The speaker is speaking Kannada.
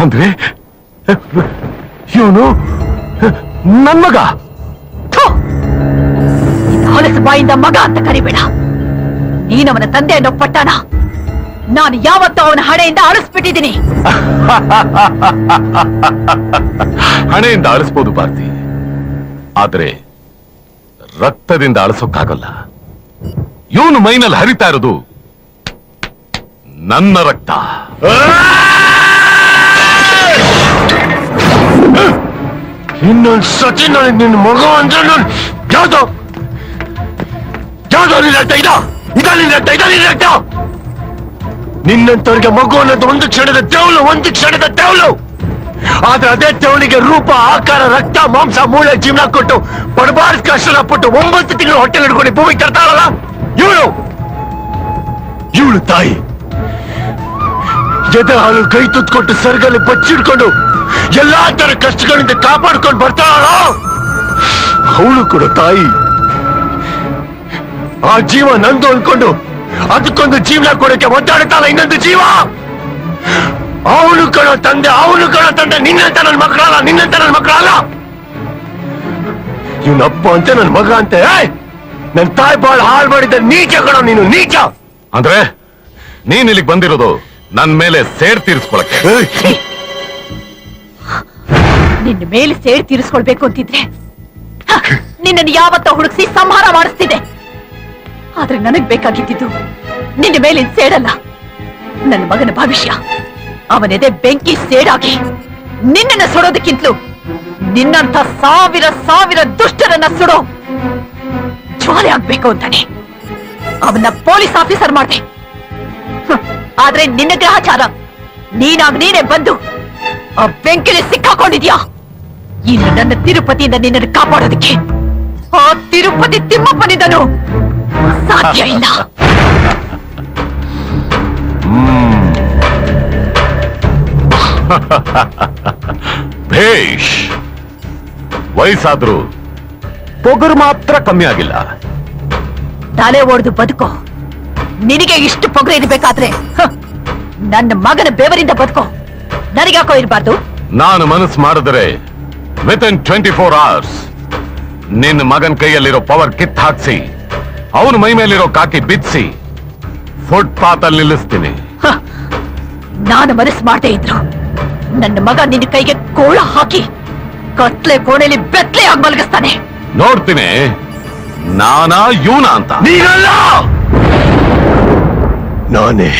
ಅಂದ್ರೆ ಇವನು ನನ್ ಮಗ. ಹೊಲಸು ಬಾಯಿಂದ ಮಗ ಅಂತ ಕರಿಬೇಡ. ನೀನವನ ತಂದೆ ಅನ್ನೋ ಪಟ್ಟಣ ನಾನು ಯಾವತ್ತೂ ಅವನ ಹಣೆಯಿಂದ ಅಳಿಸ್ಬಿಟ್ಟಿದ್ದೀನಿ. ಹಣೆಯಿಂದ ಅಳಿಸ್ಬೋದು ಭಾರತಿ, ಆದ್ರೆ ರಕ್ತದಿಂದ ಅಳಿಸೋಕ್ಕಾಗಲ್ಲ. ಇವನು ಮೈನಲ್ಲಿ ಹರಿತಾ ಇರೋದು ನನ್ನ ರಕ್ತ. ಇನ್ನೊಂದು ಸತಿ ನನಗೆ ನಿನ್ನ ಮಗ ಅಂದ್ರೆ ನಾನು ಯಾವ್ದೋ ನಿನ್ನ ರಕ್ತ ನಿನ್ನ ರಕ್ತ. ನಿನ್ನಂತವ್ರಿಗೆ ಮಗು ಅನ್ನೋದು ಒಂದು ಕ್ಷಣದ ತೆವಲು. ಆದ್ರೆ ಅದೇ ತೆವಳಿಗೆ ರೂಪ, ಆಕಾರ, ರಕ್ತ, ಮಾಂಸ, ಮೂಳೆ, ಜೀವನ ಕೊಟ್ಟು ಬಡಬಾರ್ದು ಕಷ್ಟಪಟ್ಟು 9 ತಿಂಗಳು ಹೊಟ್ಟೆ ಹಿಡ್ಕೊಂಡು ಭೂಮಿಗೆ ತರ್ತಾಳಲ್ಲ ಇವಳು ತಾಯಿ. ಎದೆ ಹಾಲು ಕೈ ತುತ್ಕೊಟ್ಟು ಸರ್ಗಲ್ಲಿ ಬಚ್ಚಿಡ್ಕೊಂಡು ಎಲ್ಲಾ ತರ ಕಷ್ಟಗಳಿಂದ ಕಾಪಾಡ್ಕೊಂಡು ಬರ್ತಾಳ ಅವಳು ಕೂಡ ತಾಯಿ. ಆ ಜೀವ ನಂದು ಅನ್ಕೊಂಡು ಅದಕ್ಕೊಂದು ಜೀವನ ಕೊಡಕ್ಕೆ ಒದ್ದಾಡುತ್ತಾಳ ಇನ್ನೊಂದು ಜೀವ. ಅವನು ಕಣೋ ತಂದೆ ನಿನ್ನಂತ ನನ್ನ ಮಕ್ಕಳಲ್ಲ. ಇವನಪ್ಪ ಅಂತ ನನ್ನ ಮಗ ಅಂತೆ. ನನ್ನ ತಾಯಿ ಬಾಳ ಹಾಳು ಮಾಡಿದ್ದ ನೀಚ ಕಣೋ ನೀನು, ನೀಚ. ಅಂದ್ರೆ ನೀನ್ ಇಲ್ಲಿಗೆ ಬಂದಿರೋದು ನನ್ ಮೇಲೆ ಸೇಡ್ ತೀರಿಸ್ಕೊಳಕ್ಕೆ. ನಿನ್ನ ಮೇಲೆ ಸೇಡ್ ತೀರಿಸ್ಕೊಳ್ಬೇಕು ಅಂತಿದ್ರೆ ನಿನ್ನನ್ನು ಯಾವತ್ತ ಹುಡುಕ್ಸಿ ಸಂಹಾರ ಮಾಡಿಸ್ತಿದ್ದೆ. ಆದ್ರೆ ನನಗ್ ಬೇಕಾಗಿದ್ದು ನಿನ್ನ ಮೇಲಿನ ಸೇಡಲ್ಲ, ನನ್ನ ಮಗನ ಭವಿಷ್ಯ. ಅವನೆದೆ ಬೆಂಕಿ ಸೇಡಾಗಿ ನಿನ್ನನ್ನು ಸುಡೋದಕ್ಕಿಂತಲೂ ನಿನ್ನಂಥ ಸಾವಿರ ದುಷ್ಟರನ್ನ ಸುಡೋ ಜ್ವಾಲೆ ಆಗ್ಬೇಕು ಅಂತಾನೆ ಅವನ್ನ ಪೊಲೀಸ್ ಆಫೀಸರ್ ಮಾಡ್ದೆ. ಆದ್ರೆ ನಿನ್ನ ಗ್ರಹಚಾರ ನೀನೇ ಬಂದು ಆ ಬೆಂಕಿಲಿ ಸಿಕ್ಕಾಕೊಂಡಿದ್ಯಾ. ಇನ್ನು ನನ್ನ ತಿರುಪತಿಯಿಂದ ನಿನ್ನನ್ನು ಕಾಪಾಡೋದಕ್ಕೆ ಆ ತಿರುಪತಿ ತಿಮ್ಮಪ್ಪನಿಂದನು ಸಾಧ್ಯ ಇಲ್ಲ. ಭೇಷ್, ವಯಸ್ಸಾದ್ರೂ ಪೊಗರು ಮಾತ್ರ ಕಮ್ಮಿ ಆಗಿಲ್ಲ. ತಲೆ ಒಡೆದು ಬದುಕೋ. ನಿನಗೆ ಇಷ್ಟು ಪೊಗರು ಇರಬೇಕಾದ್ರೆ ನನ್ನ ಮಗನ ಬೆವರಿಂದ ಬದುಕೋ. ನನಗ್ಯಾಕೋ ಇರಬಾರ್ದು? ನಾನು ಮನಸ್ಸು ಮಾಡಿದ್ರೆ ವಿತಿನ್ 24 hours ನಿನ್ನ ಮಗನ ಕೈಯಲ್ಲಿರೋ ಪವರ್ ಕಿತ್ ಹಾಕ್ಸಿ ಅವನು ಮೈ ಮೇಲಿರೋ ಕಾಕಿ ಬಿಚ್ಚಿ ಫುಟ್ಪಾತ್ ಅಲ್ಲಿ ನಿಲ್ಲಿಸ್ತೀನಿ. ನಾನು ಮನಸ್ಸು ಮಾಡದೇ ಇದ್ರು ನನ್ನ ಮಗ ನಿನ್ನ ಕೈಗೆ ಕೋಳ ಹಾಕಿ ಕತ್ಲೆ ಕೋಣೆಯಲ್ಲಿ ಬೆತ್ತಲೆ ಆಗಿ ಮಲಗಿಸ್ತಾನೆ. ನೋಡ್ತೀನಿ ನಾನಾ ಇವನ ಅಂತ. ನೀನಲ್ಲ, ನಾನೇ.